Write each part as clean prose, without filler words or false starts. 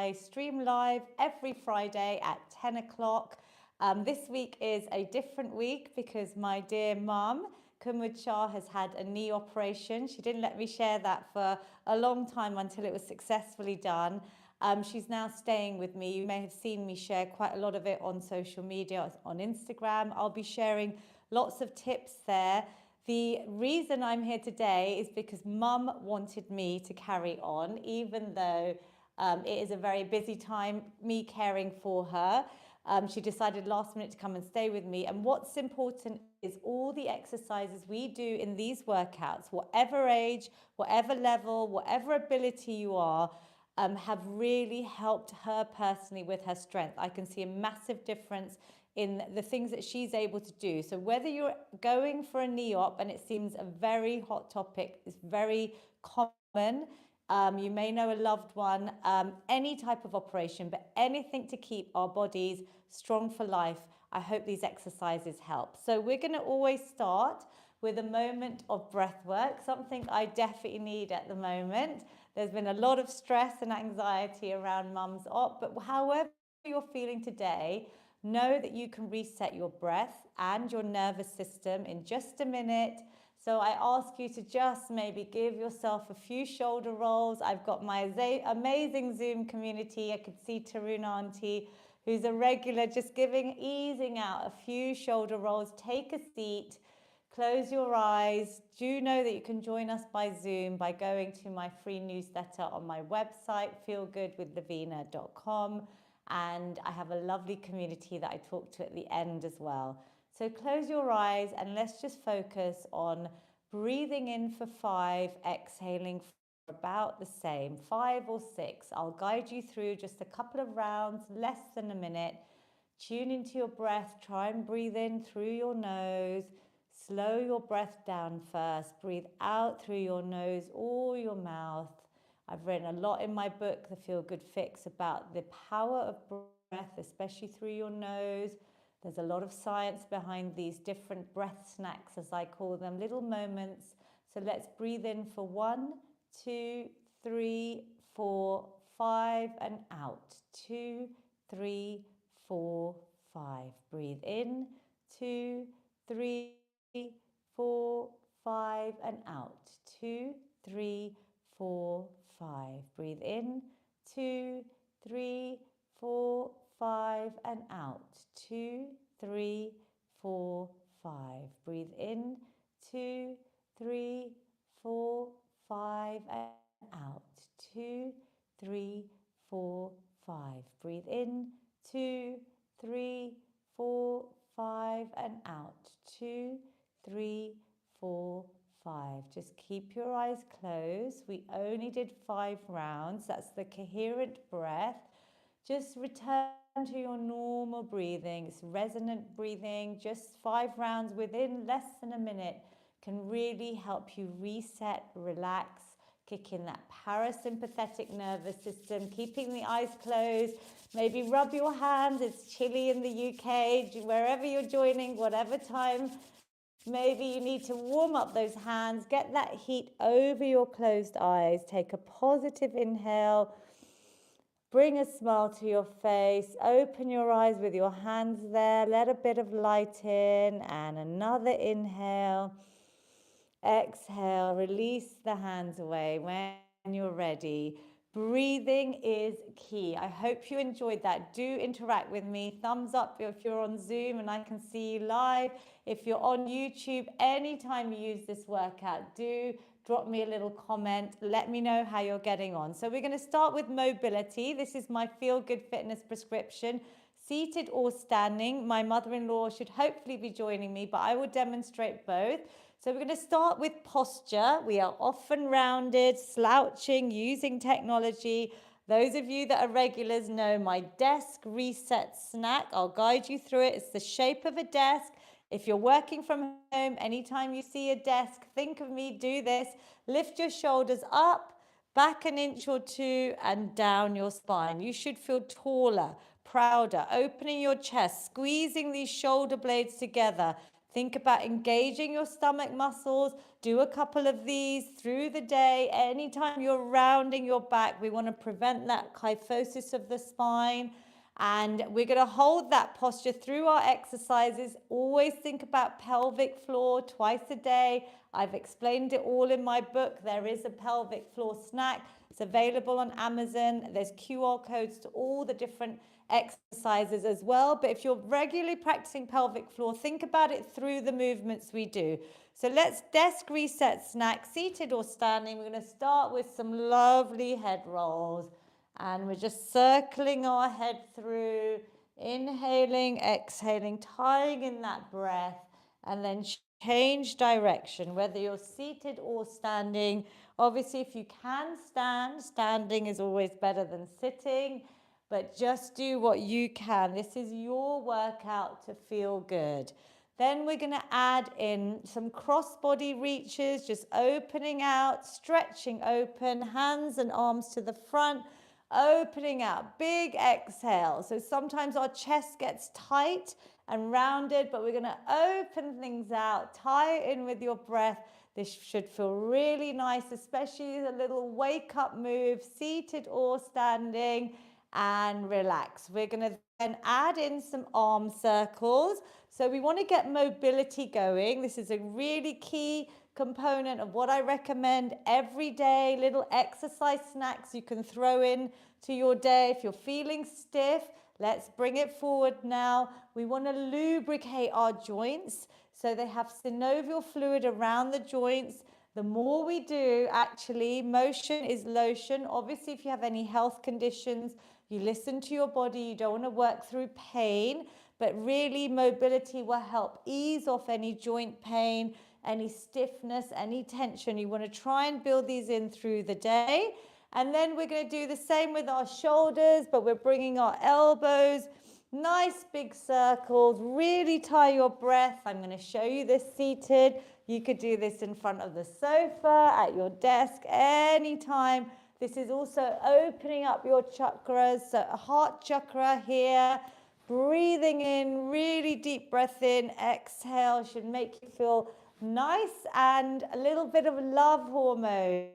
I stream live every Friday at 10 o'clock. This week is a different week because my dear mum, Kumud Shah, has had a knee operation. She didn't let me share that for a long time until it was successfully done. She's now staying with me. You may have seen me share quite a lot of it on social media, on Instagram. I'll be sharing lots of tips there. The reason I'm here today is because Mum wanted me to carry on, even though it is a very busy time, me caring for her. She decided last minute to come and stay with me. And what's important is all the exercises we do in these workouts, whatever age, whatever level, whatever ability you are, have really helped her personally with her strength. I can see a massive difference in the things that she's able to do. So whether you're going for a knee op, and it seems a very hot topic, it's very common, you may know a loved one, any type of operation, but anything to keep our bodies strong for life, I hope these exercises help. So we're going to always start with a moment of breath work, something I definitely need at the moment. There's been a lot of stress and anxiety around Mum's op, but however you're feeling today, know that you can reset your breath and your nervous system in just a minute. So I ask you to just maybe give yourself a few shoulder rolls. I've got my amazing Zoom community. I could see Taruna Auntie, who's a regular, just easing out a few shoulder rolls. Take a seat, close your eyes. Do know that you can join us by Zoom by going to my free newsletter on my website, feelgoodwithlavina.com. And I have a lovely community that I talk to at the end as well. So close your eyes and let's just focus on breathing in for 5, exhaling for about the same, 5 or 6. I'll guide you through just a couple of rounds, less than a minute. Tune into your breath. Try and breathe in through your nose. Slow your breath down first. Breathe out through your nose or your mouth. I've written a lot in my book, The Feel Good Fix, about the power of breath, especially through your nose. There's a lot of science behind these different breath snacks, as I call them, little moments. So let's breathe in for 1, 2, 3, 4, 5, and out. 2, 3, 4, 5. Breathe in, 2, 3, 4, 5, and out. 2, 3, 4, 5. Breathe in, 2, 3, 4, 5, and out. 2, 3, 4, 5. Breathe in, 2, 3, 4, 5, and out. 2, 3, 4, 5. Breathe in, 2, 3, 4, 5, and out. 2, 3, 4, 5. Just keep your eyes closed. We only did 5 rounds. That's the coherent breath. Just return to your normal breathing. It's resonant breathing. Just 5 rounds within less than a minute can really help you reset, relax, kick in that parasympathetic nervous system, keeping the eyes closed. Maybe rub your hands. It's chilly in the UK, wherever you're joining, whatever time. Maybe you need to warm up those hands, get that heat over your closed eyes. Take a positive inhale. Bring a smile to your face. Open your eyes with your hands there. Let a bit of light in. And another inhale. Exhale. Release the hands away when you're ready. Breathing is key. I hope you enjoyed that. Do interact with me. Thumbs up if you're on Zoom and I can see you live. If you're on YouTube, anytime you use this workout, do drop me a little comment. Let me know how you're getting on. So we're going to start with mobility. This is my Feel Good Fitness prescription. Seated or standing. My mother-in-law should hopefully be joining me, but I will demonstrate both. So we're going to start with posture. We are often rounded, slouching, using technology. Those of you that are regulars know my desk reset snack. I'll guide you through it. It's the shape of a desk. If you're working from home, anytime you see a desk, think of me, do this. Lift your shoulders up, back an inch or 2, and down your spine. You should feel taller, prouder, opening your chest, squeezing these shoulder blades together. Think about engaging your stomach muscles. Do a couple of these through the day. Anytime you're rounding your back, we want to prevent that kyphosis of the spine. And we're going to hold that posture through our exercises. Always think about pelvic floor twice a day. I've explained it all in my book. There is a pelvic floor snack. It's available on Amazon. There's QR codes to all the different exercises as well. But if you're regularly practicing pelvic floor, think about it through the movements we do. So let's desk reset snack, seated or standing. We're going to start with some lovely head rolls. And we're just circling our head through, inhaling, exhaling, tying in that breath, and then change direction, whether you're seated or standing. Obviously, if you can stand, standing is always better than sitting, but just do what you can. This is your workout to feel good. Then we're going to add in some cross-body reaches, just opening out, stretching open, hands and arms to the front, opening out, big exhale. So sometimes our chest gets tight and rounded, but we're going to open things out, tie it in with your breath. This should feel really nice, especially a little wake up move, seated or standing, and relax. We're going to then add in some arm circles. So we want to get mobility going. This is a really key component of what I recommend every day, little exercise snacks you can throw in to your day. If you're feeling stiff, let's bring it forward now. We want to lubricate our joints so they have synovial fluid around the joints. The more we do, actually, motion is lotion. Obviously, if you have any health conditions, you listen to your body. You don't want to work through pain, but really mobility will help ease off any joint pain, any stiffness, any tension. You want to try and build these in through the day. And then we're going to do the same with our shoulders, but we're bringing our elbows, nice big circles, really tie your breath. I'm going to show you this seated. You could do this in front of the sofa, at your desk, anytime. This is also opening up your chakras, so heart chakra here. Breathing in, really deep breath in, exhale, should make you feel nice and a little bit of love hormone.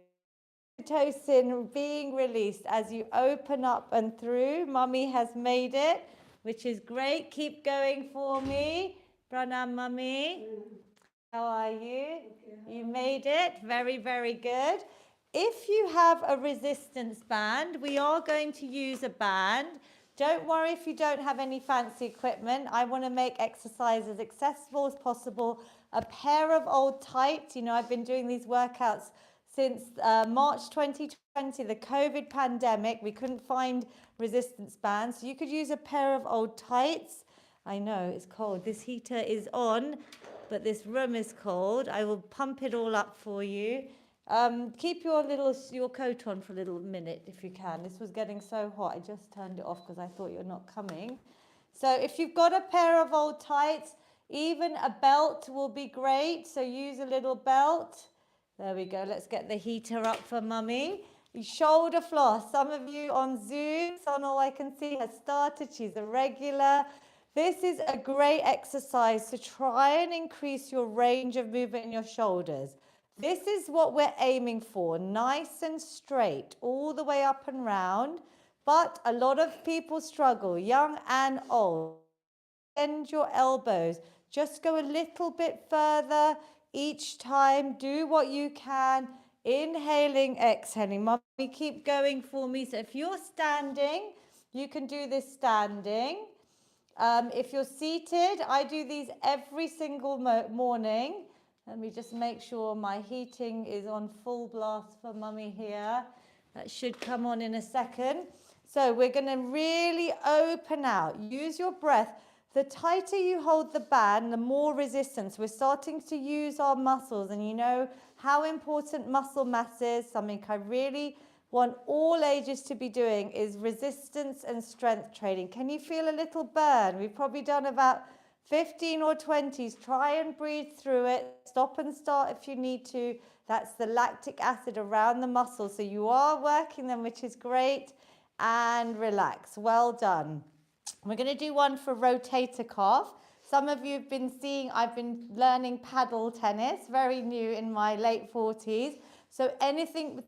Oxytocin being released as you open up and through. Mummy has made it, which is great. Keep going for me. Pranam, Mummy. How are you? You made it. Very, very good. If you have a resistance band, we are going to use a band. Don't worry if you don't have any fancy equipment. I want to make exercise as accessible as possible. A pair of old tights. You know, I've been doing these workouts since March 2020, the COVID pandemic. We couldn't find resistance bands. So you could use a pair of old tights. I know, it's cold. This heater is on, but this room is cold. I will pump it all up for you. Keep your coat on for a little minute if you can. This was getting so hot. I just turned it off because I thought you're not coming. So if you've got a pair of old tights, even a belt will be great. So use a little belt. There we go. Let's get the heater up for Mummy. Shoulder floss. Some of you on Zoom, Sonal I can see has started. She's a regular. This is a great exercise to try and increase your range of movement in your shoulders. This is what we're aiming for, nice and straight, all the way up and round. But a lot of people struggle, young and old. Bend your elbows. Just go a little bit further each time. Do what you can. Inhaling, exhaling. Mummy, keep going for me. So if you're standing, you can do this standing. If you're seated, I do these every single morning. Let me just make sure my heating is on full blast for Mummy here. That should come on in a second. So we're going to really open out. Use your breath. The tighter you hold the band, the more resistance. We're starting to use our muscles, and you know how important muscle mass is. Something I really want all ages to be doing is resistance and strength training. Can you feel a little burn? We've probably done about 15 or 20s. Try and breathe through it. Stop and start if you need to. That's the lactic acid around the muscles. So you are working them, which is great. And relax. Well done. We're going to do one for rotator cuff. Some of you have been seeing, I've been learning paddle tennis, very new in my late 40s. So anything with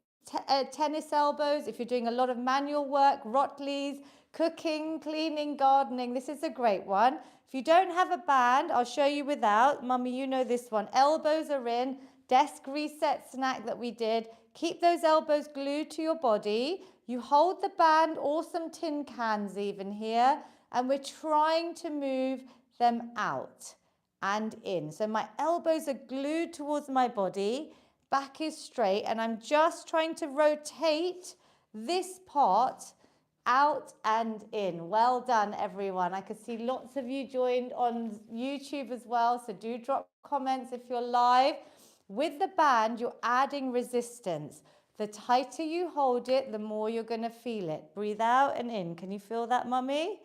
tennis elbows, if you're doing a lot of manual work, Rotleys, cooking, cleaning, gardening, this is a great one. If you don't have a band, I'll show you without. Mummy, you know this one. Elbows are in, desk reset snack that we did. Keep those elbows glued to your body. You hold the band or some tin cans even here, and we're trying to move them out and in. So my elbows are glued towards my body, back is straight, and I'm just trying to rotate this part out and in. Well done, everyone. I could see lots of you joined on YouTube as well, so do drop comments if you're live. With the band, you're adding resistance. The tighter you hold it, the more you're going to feel it. Breathe out and in. Can you feel that, Mummy?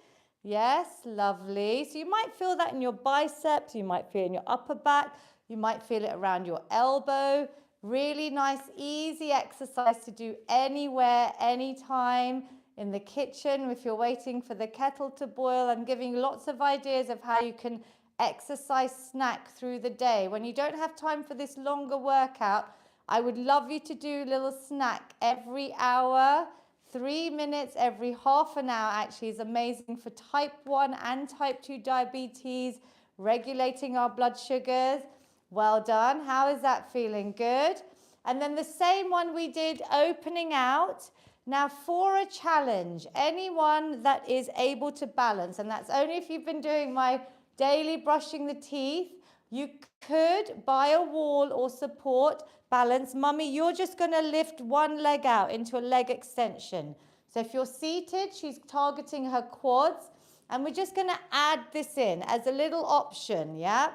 Yes, lovely. So you might feel that in your biceps, you might feel it in your upper back, you might feel it around your elbow. Really nice, easy exercise to do anywhere, anytime, in the kitchen if you're waiting for the kettle to boil. I'm giving lots of ideas of how you can exercise snack through the day. When you don't have time for this longer workout, I would love you to do a little snack every hour. 3 minutes every half an hour actually is amazing for type 1 and type 2 diabetes, regulating our blood sugars. Well done. How is that feeling? Good. And then the same one we did opening out. Now for a challenge, anyone that is able to balance, and that's only if you've been doing my daily brushing the teeth, you could buy a wall or support balance. Mummy, you're just going to lift one leg out into a leg extension. So if you're seated, she's targeting her quads, and we're just going to add this in as a little option, yeah?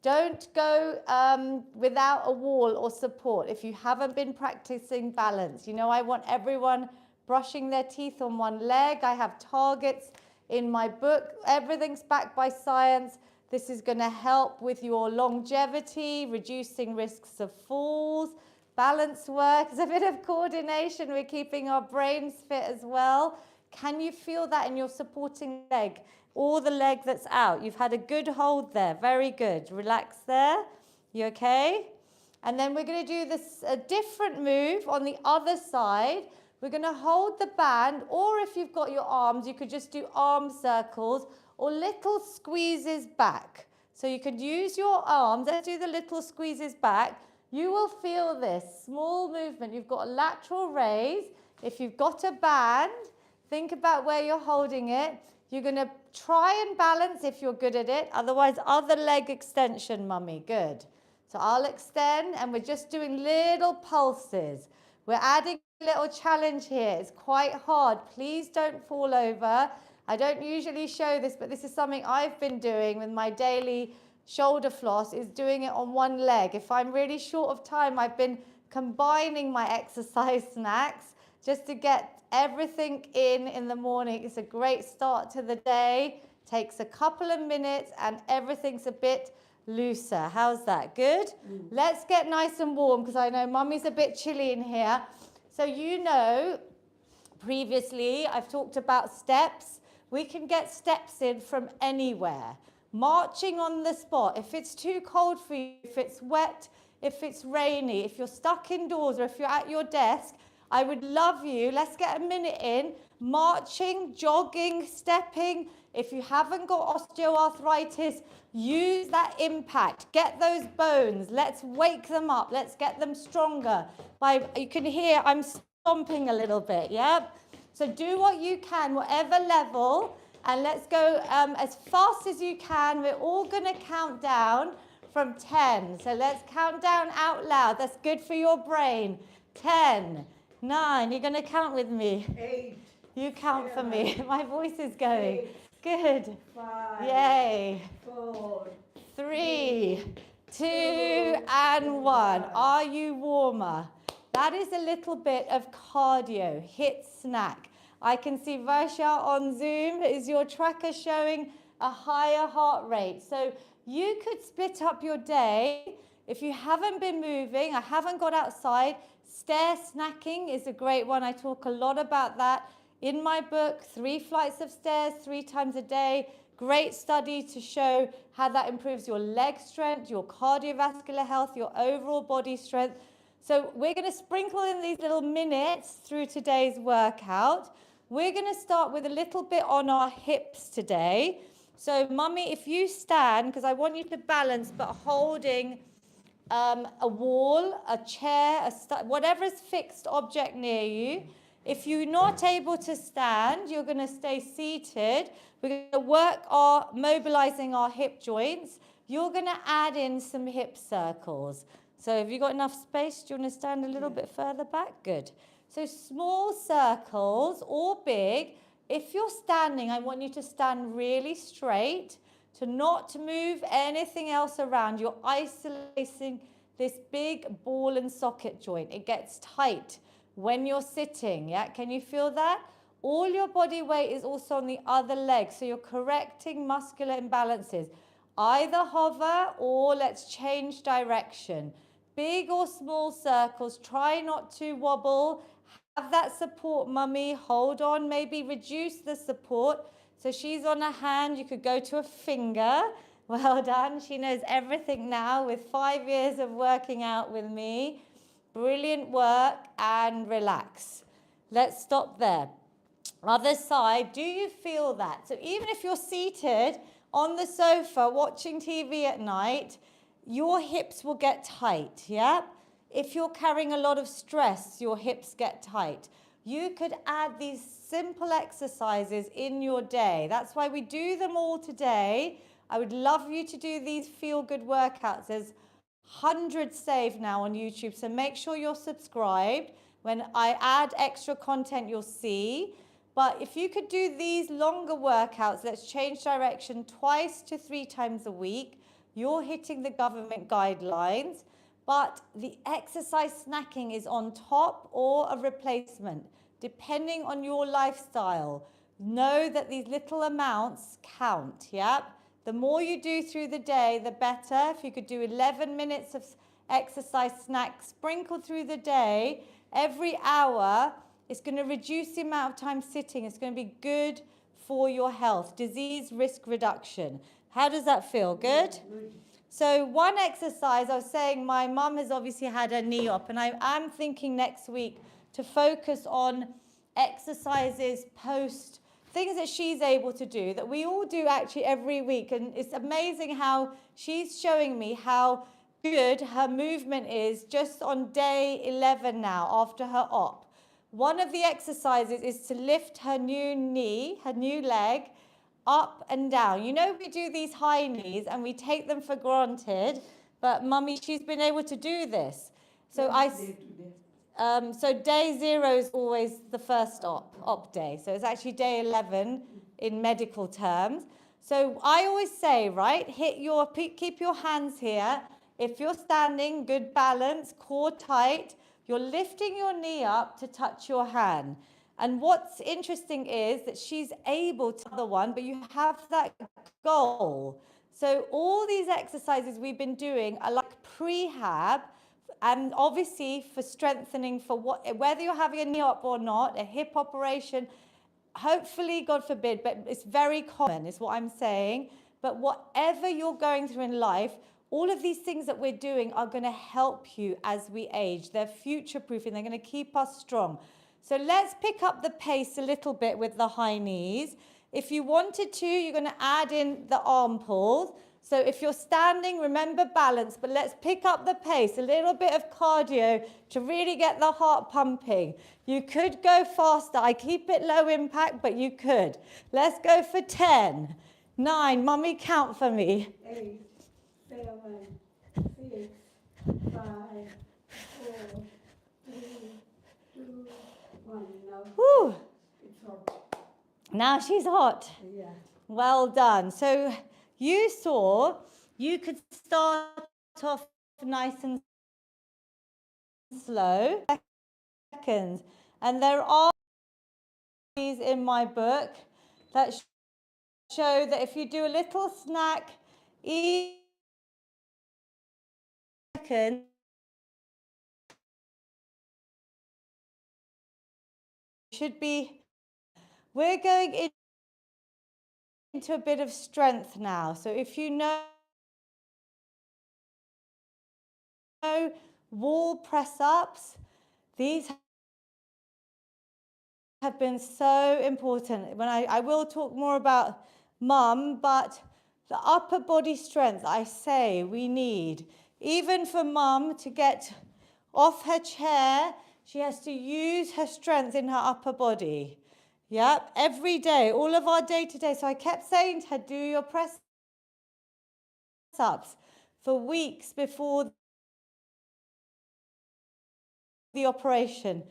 Don't go without a wall or support if you haven't been practicing balance. You know, I want everyone brushing their teeth on one leg. I have targets in my book. Everything's backed by science. This is going to help with your longevity, reducing risks of falls. Balance work is a bit of coordination. We're keeping our brains fit as well. Can you feel that in your supporting leg? Or the leg that's out. You've had a good hold there. Very good. Relax there. You okay? And then we're going to do this a different move on the other side. We're going to hold the band, or if you've got your arms, you could just do arm circles or little squeezes back. So you could use your arms. Let's do the little squeezes back. You will feel this small movement. You've got a lateral raise. If you've got a band, think about where you're holding it. You're going to try and balance if you're good at it. Otherwise, other leg extension, Mummy. Good. So I'll extend, and we're just doing little pulses. We're adding a little challenge here. It's quite hard. Please don't fall over. I don't usually show this, but this is something I've been doing with my daily shoulder floss, is doing it on one leg. If I'm really short of time, I've been combining my exercise snacks just to get everything in the morning. It's a great start to the day. Takes a couple of minutes and everything's a bit looser. How's that? Good? Let's get nice and warm, because I know Mummy's a bit chilly in here. So you know, previously I've talked about steps. We can get steps in from anywhere. Marching on the spot. If it's too cold for you, if it's wet, if it's rainy, if you're stuck indoors, or if you're at your desk, I would love you. Let's get a minute in. Marching, jogging, stepping. If you haven't got osteoarthritis, use that impact. Get those bones. Let's wake them up. Let's get them stronger. You can hear I'm stomping a little bit, yeah? So do what you can, whatever level, and let's go as fast as you can. We're all going to count down from 10. So let's count down out loud. That's good for your brain. 10. 9, you're going to count with me. 8. You count 7, for me. My voice is going. 6, Good. 5. Yay. 4. 3, 2, and 1. Are you warmer? That is a little bit of cardio, hit snack. I can see Varsha on Zoom. Is your tracker showing a higher heart rate? So you could split up your day. If you haven't been moving, I haven't got outside, stair snacking is a great one. I talk a lot about that in my book, 3 flights of stairs, 3 times a day. Great study to show how that improves your leg strength, your cardiovascular health, your overall body strength. So we're going to sprinkle in these little minutes through today's workout. We're going to start with a little bit on our hips today. So mummy, if you stand, because I want you to balance, but holding a wall, a chair, whatever's fixed object near you. If you're not able to stand, you're going to stay seated. We're going to work mobilizing our hip joints. You're going to add in some hip circles. So have you got enough space? Do you want to stand a little bit further back? Good. So small circles or big. If you're standing, I want you to stand really straight, to not move anything else around. You're isolating this big ball and socket joint. It gets tight when you're sitting, yeah? Can you feel that? All your body weight is also on the other leg, so you're correcting muscular imbalances. Either hover or let's change direction. Big or small circles, try not to wobble. Have that support, mummy. Hold on, maybe reduce the support. So she's on a hand, you could go to a finger. Well done, she knows everything now with 5 years of working out with me. Brilliant work, and relax. Let's stop there. Other side, do you feel that? So even if you're seated on the sofa watching TV at night, your hips will get tight, yeah? If you're carrying a lot of stress, your hips get tight. You could add these simple exercises in your day. That's why we do them all today. I would love you to do these feel-good workouts. There's hundreds saved now on YouTube, so make sure you're subscribed. When I add extra content, you'll see. But if you could do these longer workouts, let's change direction, 2 to 3 times a week, you're hitting the government guidelines. But the exercise snacking is on top or a replacement, depending on your lifestyle. Know that these little amounts count, yeah? The more you do through the day, the better. If you could do 11 minutes of exercise snacks sprinkled through the day, every hour, it's going to reduce the amount of time sitting. It's going to be good for your health. Disease risk reduction. How does that feel? Good? Yeah, good. So one exercise, I was saying my mum has obviously had a knee op, and I am thinking next week to focus on exercises post, things that she's able to do, that we all do actually every week. And it's amazing how she's showing me how good her movement is just on day 11 now after her op. One of the exercises is to lift her new knee, her new leg, up and down. You know, we do these high knees and we take them for granted, but mummy, she's been able to do this. So so day 0 is always the first op day. So it's actually day 11 in medical terms. So I always say, right, keep your hands here. If you're standing, good balance, core tight, you're lifting your knee up to touch your hand. And what's interesting is that she's able to the one, but you have that goal. So all these exercises we've been doing are like prehab, and obviously for strengthening for whether you're having a knee op or not, a hip operation, hopefully, God forbid, but it's very common, is what I'm saying. But whatever you're going through in life, all of these things that we're doing are going to help you as we age. They're future-proofing. They're going to keep us strong. So let's pick up the pace a little bit with the high knees. If you wanted to, you're going to add in the arm pulls. So if you're standing, remember balance, but let's pick up the pace, a little bit of cardio to really get the heart pumping. You could go faster. I keep it low impact, but you could. Let's go for 10, 9. Mummy, count for me. 8, 7, 6, 5, 4, 3, 2, 1. Now Whew. it's hot. Now she's hot. Yeah. Well done. So you saw you could start off nice and slow, seconds. And there are these in my book that show that if you do a little snack each second, should be, we're going into a bit of strength now. So if you know wall press-ups, these have been so important. When I will talk more about mum, but the upper body strength, I say we need. Even for mum to get off her chair, she has to use her strength in her upper body. Yep, every day, all of our day-to-day. So I kept saying to her, do your press-ups for weeks before the operation.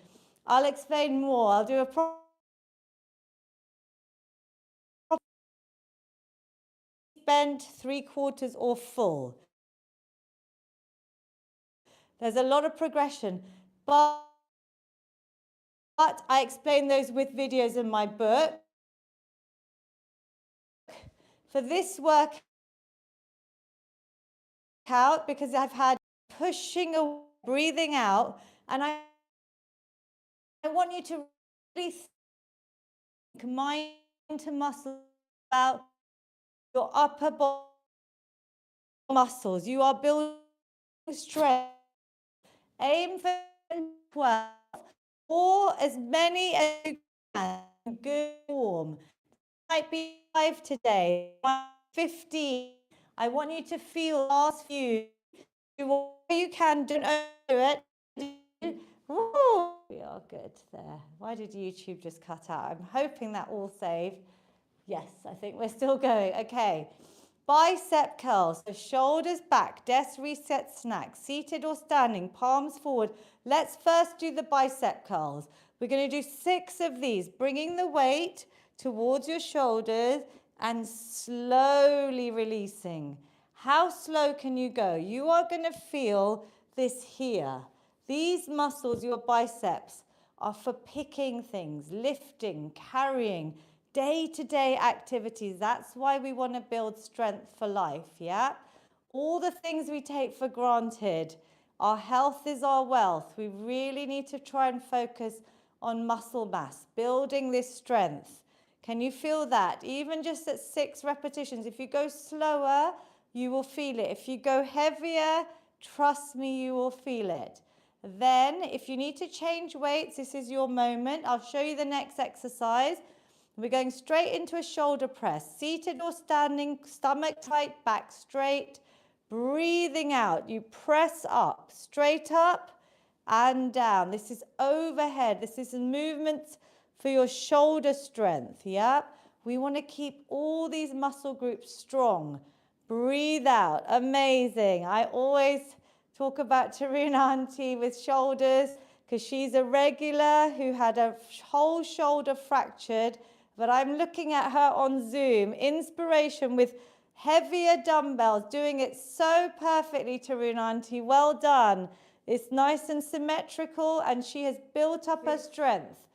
I'll explain more. I'll do a bent, 3/4 or full. There's a lot of progression, but I explain those with videos in my book. For this workout, because I've had pushing away, breathing out, and I want you to really think mind to muscle about your upper body muscles. You are building strength. Aim for 12 or as many as you can. Good form. Might be 5 today, 15. I want you to feel last few. Do what you can, don't do it. Ooh, we are good there. Why did YouTube just cut out? I'm hoping that all saved. Yes, I think we're still going. Okay. Bicep curls, so shoulders back, desk reset snack, seated or standing, palms forward. Let's first do the bicep curls. We're going to do 6 of these, bringing the weight towards your shoulders and slowly releasing. How slow can you go? You are going to feel this here. These muscles, your biceps, are for picking things, lifting, carrying, day-to-day activities. That's why we want to build strength for life, yeah? All the things we take for granted. Our health is our wealth. We really need to try and focus on muscle mass, building this strength. Can you feel that? Even just at 6 repetitions, if you go slower, you will feel it. If you go heavier, trust me, you will feel it. Then, if you need to change weights, this is your moment. I'll show you the next exercise. We're going straight into a shoulder press. Seated or standing, stomach tight, back straight. Breathing out. You press up, straight up and down. This is overhead. This is movements for your shoulder strength. Yeah? We want to keep all these muscle groups strong. Breathe out. Amazing. I always talk about Taruna Auntie with shoulders because she's a regular who had a whole shoulder fractured. But I'm looking at her on Zoom, inspiration with heavier dumbbells, doing it so perfectly, Taruna Auntie. Well done. It's nice and symmetrical, and she has built up her strength.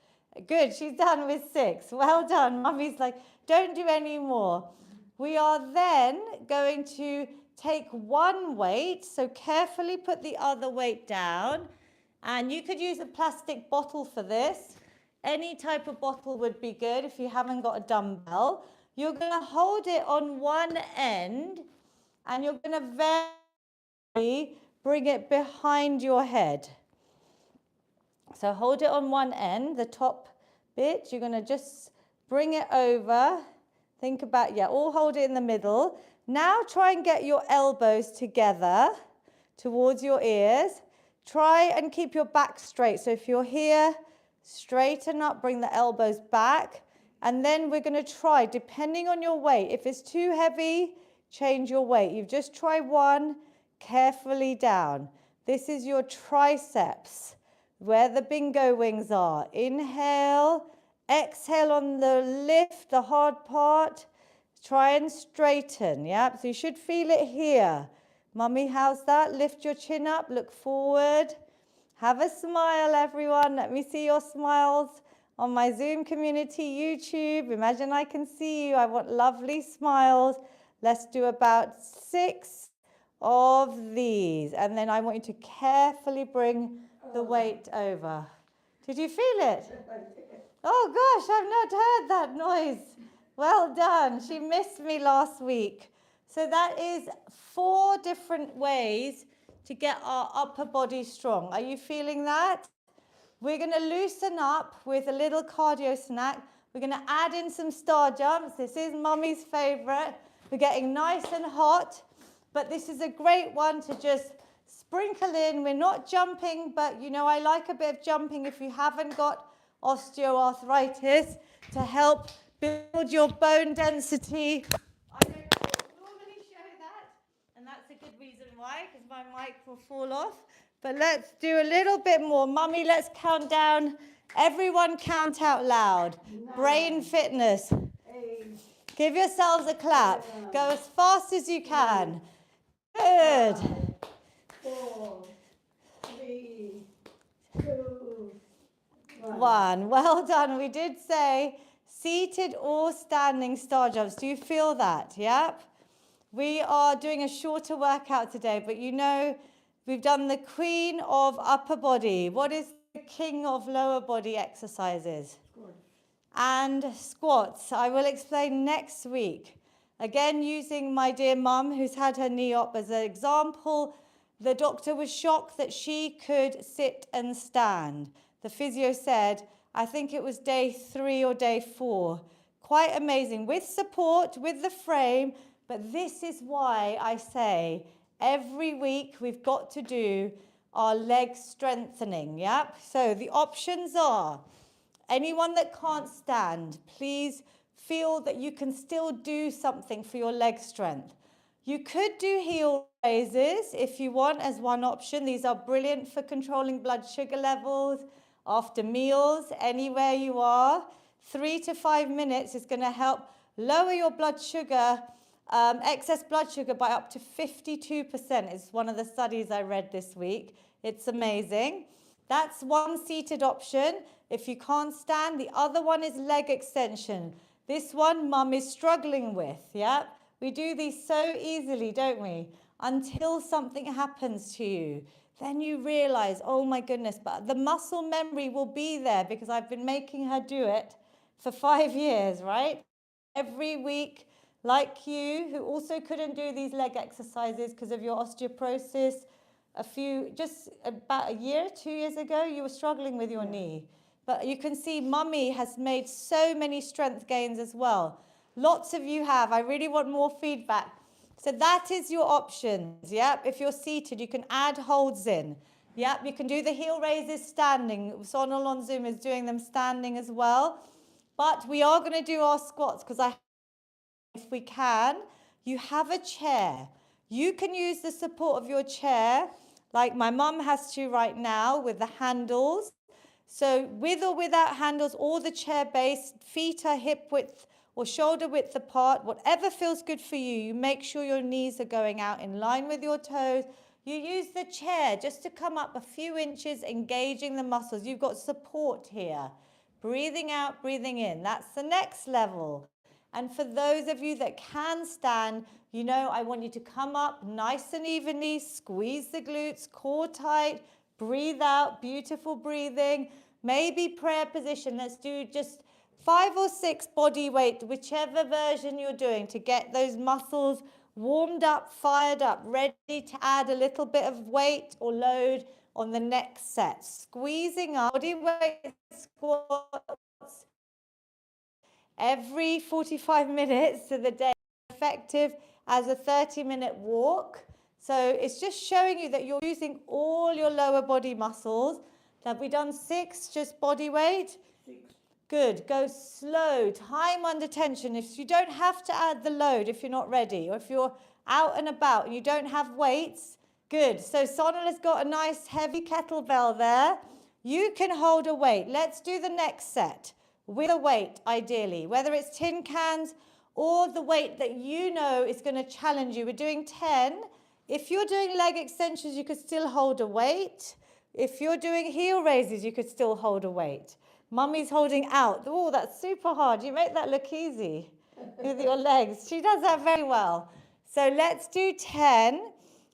Good, she's done with 6. Well done. Mummy's like, don't do any more. We are then going to take one weight, so carefully put the other weight down. And you could use a plastic bottle for this. Any type of bottle would be good if you haven't got a dumbbell. You're going to hold it on one end and you're going to very bring it behind your head. So hold it on one end, the top bit. You're going to just bring it over. Think about, yeah, all hold it in the middle. Now try and get your elbows together towards your ears. Try and keep your back straight. So if you're here, straighten up, bring the elbows back. And then we're going to try, depending on your weight. If it's too heavy, change your weight. You've just tried one, carefully down. This is your triceps, where the bingo wings are. Inhale, exhale on the lift, the hard part. Try and straighten, yeah? So you should feel it here. Mummy, how's that? Lift your chin up, look forward. Have a smile, everyone. Let me see your smiles on my Zoom community, YouTube. Imagine I can see you. I want lovely smiles. Let's do about 6 of these. And then I want you to carefully bring the weight over. Did you feel it? Oh gosh, I've not heard that noise. Well done. She missed me last week. So that is 4 different ways to get our upper body strong. Are you feeling that? We're going to loosen up with a little cardio snack. We're going to add in some star jumps. This is Mummy's favorite. We're getting nice and hot, but this is a great one to just sprinkle in. We're not jumping, but you know, I like a bit of jumping if you haven't got osteoarthritis to help build your bone density. I don't normally show that, and that's a good reason why, because my mic will fall off. But let's do a little bit more. Mummy, let's count down. Everyone count out loud. 9, Brain fitness. 8, Give yourselves a clap. 7, Go as fast as you can. Good. 5, 4, 3, 2, 1. Well done. We did say seated or standing star jumps. Do you feel that? Yep. We are doing a shorter workout today, but you know, we've done the queen of upper body. What is the king of lower body exercises? And squats. I will explain next week. Again, using my dear mum who's had her knee op as an example. The doctor was shocked that she could sit and stand. The physio said, I think it was day 3 or day 4. Quite amazing. With support, with the frame. But this is why I say every week we've got to do our leg strengthening. Yep. So the options are, anyone that can't stand, please feel that you can still do something for your leg strength. You could do heel raises if you want as one option. These are brilliant for controlling blood sugar levels after meals, anywhere you are. 3 to 5 minutes is going to help lower your blood sugar, excess blood sugar by up to 52%. It's one of the studies I read this week. It's amazing. That's one seated option. If you can't stand, the other one is leg extension. This one mum is struggling with, yeah? We do these so easily, don't we? Until something happens to you. Then you realize, oh my goodness, but the muscle memory will be there because I've been making her do it for 5 years, right? Every week, like you, who also couldn't do these leg exercises because of your osteoporosis, just about a year, 2 years ago, you were struggling with your knee. But you can see Mummy has made so many strength gains as well. Lots of you have. I really want more feedback. So that is your options, yep. If you're seated, you can add holds in. Yep, you can do the heel raises standing. Sonal on Zoom is doing them standing as well. But we are going to do our squats because if we can, you have a chair. You can use the support of your chair, like my mum has to right now with the handles. So with or without handles, or the chair base, feet are hip width or shoulder width apart, whatever feels good for you. You make sure your knees are going out in line with your toes. You use the chair just to come up a few inches, engaging the muscles. You've got support here. Breathing out, breathing in. That's the next level. And for those of you that can stand, you know, I want you to come up nice and evenly, squeeze the glutes, core tight, breathe out, beautiful breathing. Maybe prayer position. Let's do just 5 or 6 body weight, whichever version you're doing, to get those muscles warmed up, fired up, ready to add a little bit of weight or load on the next set. Squeezing up, body weight squats every 45 minutes of the day, effective as a 30-minute walk. So it's just showing you that you're using all your lower body muscles. Have we done 6, just body weight? 6. Good. Go slow, time under tension. If you don't have to add the load if you're not ready, or if you're out and about and you don't have weights, good. So Sonal has got a nice heavy kettlebell there. You can hold a weight. Let's do the next set with a weight, ideally, whether it's tin cans or the weight that you know is going to challenge you. We're doing 10. If you're doing leg extensions, you could still hold a weight. If you're doing heel raises, you could still hold a weight. Mummy's holding out. Oh, that's super hard. You make that look easy with your legs. She does that very well. So let's do 10,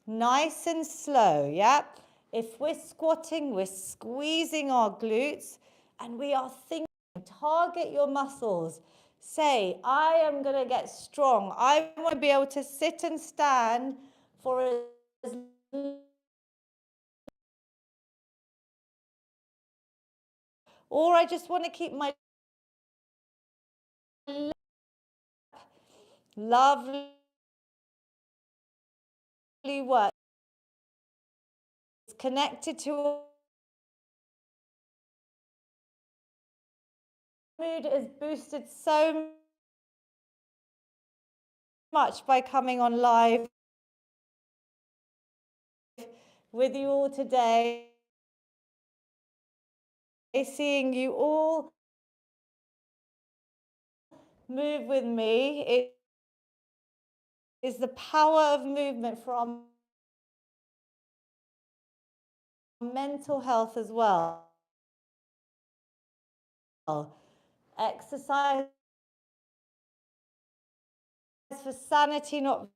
nice and slow, yep? If we're squatting, we're squeezing our glutes, and we are thinking, target your muscles. Say, I am going to get strong. I want to be able to sit and stand for as or I just want to keep my lovely work. It's connected to mood is boosted so much by coming on live with you all today. Seeing you all move with me. It is the power of movement for our mental health as well. Exercise for sanity, not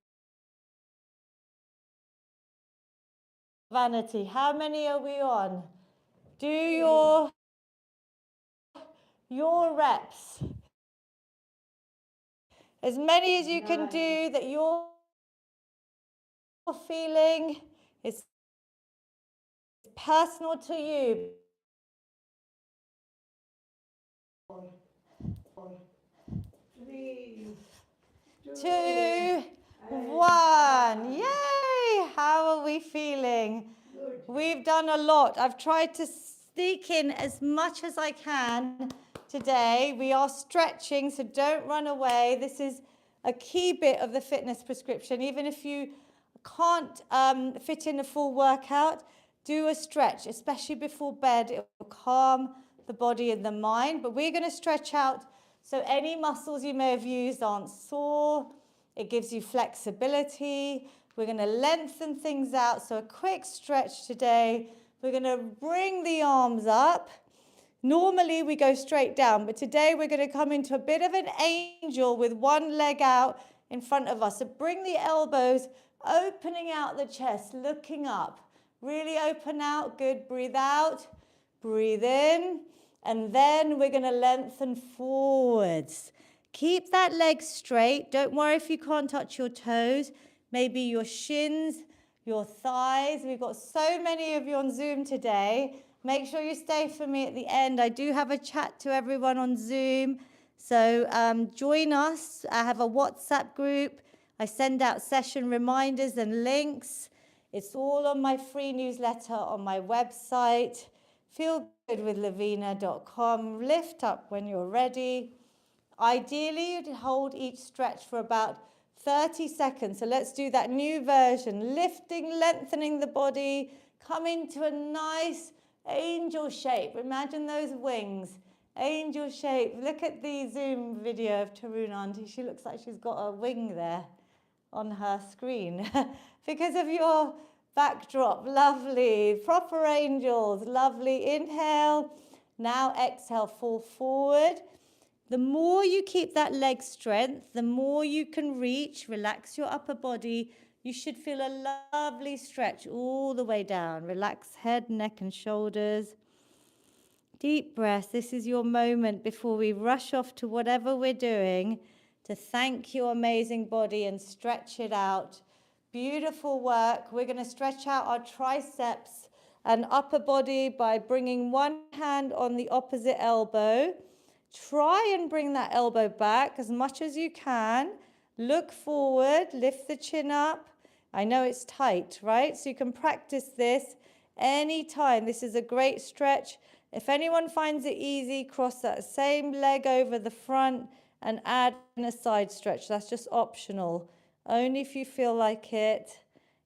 vanity. How many are we on? Do your reps. As many as you can do that you're feeling is personal to you. 3, 2, 1. Yay! How are we feeling? Good. We've done a lot. I've tried to sneak in as much as I can today. We are stretching, so don't run away. This is a key bit of the fitness prescription. Even if you can't fit in a full workout, do a stretch, especially before bed. It will calm the body and the mind. But we're going to stretch out so any muscles you may have used aren't sore. It gives you flexibility. We're going to lengthen things out. So a quick stretch today. We're going to bring the arms up. Normally we go straight down, but today we're going to come into a bit of an angel with one leg out in front of us. So bring the elbows, opening out the chest, looking up. Really open out. Good. Breathe out. Breathe in. And then we're going to lengthen forwards. Keep that leg straight. Don't worry if you can't touch your toes. Maybe your shins, your thighs. We've got so many of you on Zoom today. Make sure you stay for me at the end. I do have a chat to everyone on Zoom. So join us. I have a WhatsApp group. I send out session reminders and links. It's all on my free newsletter on my website, feelgoodwithlavina.com. Lift up when you're ready. Ideally, you'd hold each stretch for about 30 seconds. So let's do that new version. Lifting, lengthening the body. Come into a nice angel shape. Imagine those wings. Angel shape. Look at the Zoom video of Tarun Auntie. She looks like she's got a wing there on her screen because of your backdrop. Lovely. Proper angels. Lovely. Inhale. Now exhale. Fall forward. The more you keep that leg strength, the more you can reach. Relax your upper body. You should feel a lovely stretch all the way down. Relax head, neck, and shoulders. Deep breath. This is your moment before we rush off to whatever we're doing to thank your amazing body and stretch it out. Beautiful work. We're going to stretch out our triceps and upper body by bringing one hand on the opposite elbow. Try and bring that elbow back as much as you can. Look forward, lift the chin up. I know it's tight, right? So you can practice this anytime. This is a great stretch. If anyone finds it easy, cross that same leg over the front and add in a side stretch. That's just optional. Only if you feel like it.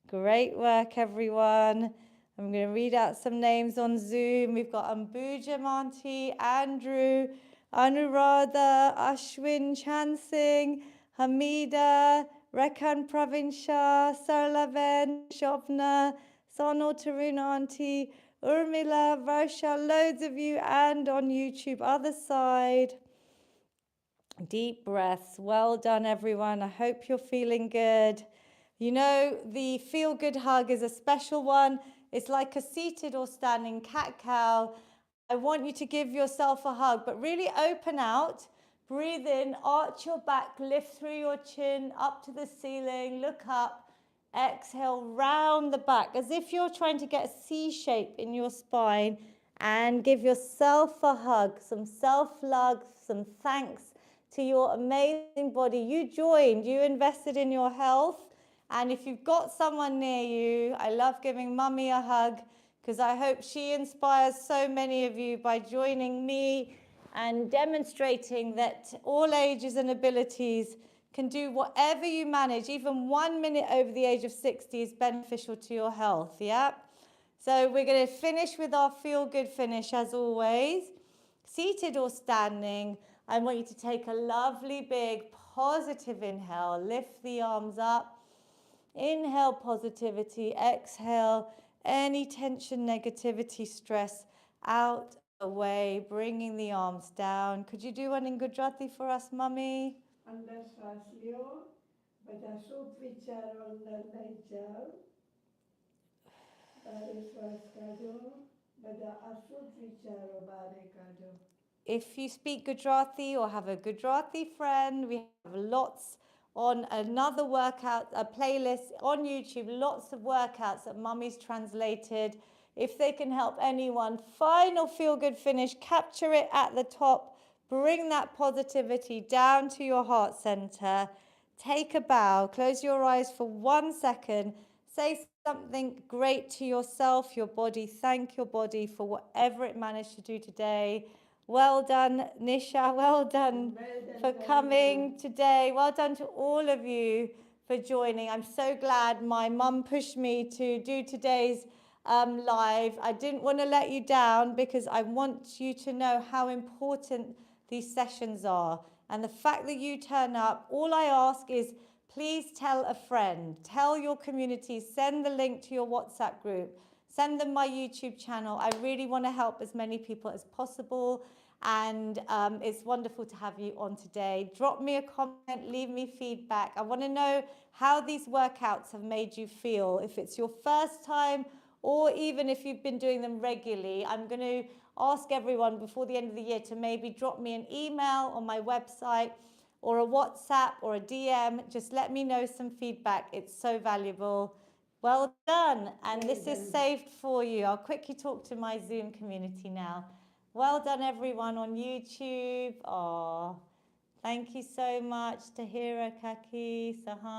Great work, everyone. I'm going to read out some names on Zoom. We've got Ambuja Auntie, Andrew, Anuradha, Ashwin Chansing, Hamida, Rekan Pravinsha, Sarlaven, Shobna, Sonal Tarun Auntie, Urmila, Varsha, loads of you, and on YouTube, other side. Deep breaths. Well done, everyone. I hope you're feeling good. You know, the Feel Good Hug is a special one. It's like a seated or standing cat-cow. I want you to give yourself a hug, but really open out. Breathe in, arch your back, lift through your chin, up to the ceiling, look up. Exhale, round the back, as if you're trying to get a C shape in your spine, and give yourself a hug, some self-love, some thanks to your amazing body. You joined, you invested in your health. And if you've got someone near you, I love giving mummy a hug because I hope she inspires so many of you by joining me and demonstrating that all ages and abilities can do whatever you manage. Even 1 minute over the age of 60 is beneficial to your health, yeah? So we're going to finish with our feel-good finish as always. Seated or standing, I want you to take a lovely big positive inhale. Lift the arms up. Inhale positivity. Exhale any tension, negativity, stress out, away, bringing the arms down. Could you do one in Gujarati for us, Mummy? Under શ્વાસ લ્યો બધા શુભ વિચારો અંદર લઈ જાઓ બારે શ્વાસ કાઢો બધા અશુભ વિચારો બારે કાઢો. If you speak Gujarati or have a Gujarati friend, we have lots on another workout, a playlist on YouTube, lots of workouts that Mummy's translated. If they can help anyone, final feel-good finish, capture it at the top, bring that positivity down to your heart center, take a bow, close your eyes for 1 second, say something great to yourself, your body, thank your body for whatever it managed to do today. Well done, Nisha. Well done for coming today. Well done to all of you for joining. I'm so glad my mum pushed me to do today's live. I didn't want to let you down because I want you to know how important these sessions are. And the fact that you turn up, all I ask is please tell a friend, tell your community, send the link to your WhatsApp group. Send them my YouTube channel. I really want to help as many people as possible. And it's wonderful to have you on today. Drop me a comment, leave me feedback. I want to know how these workouts have made you feel. If it's your first time or even if you've been doing them regularly, I'm going to ask everyone before the end of the year to maybe drop me an email on my website or a WhatsApp or a DM. Just let me know some feedback. It's so valuable. Well done. And this is saved for you. I'll quickly talk to my Zoom community now. Well done, everyone on YouTube. Oh, thank you so much. Tahira, Kaki, Sahan.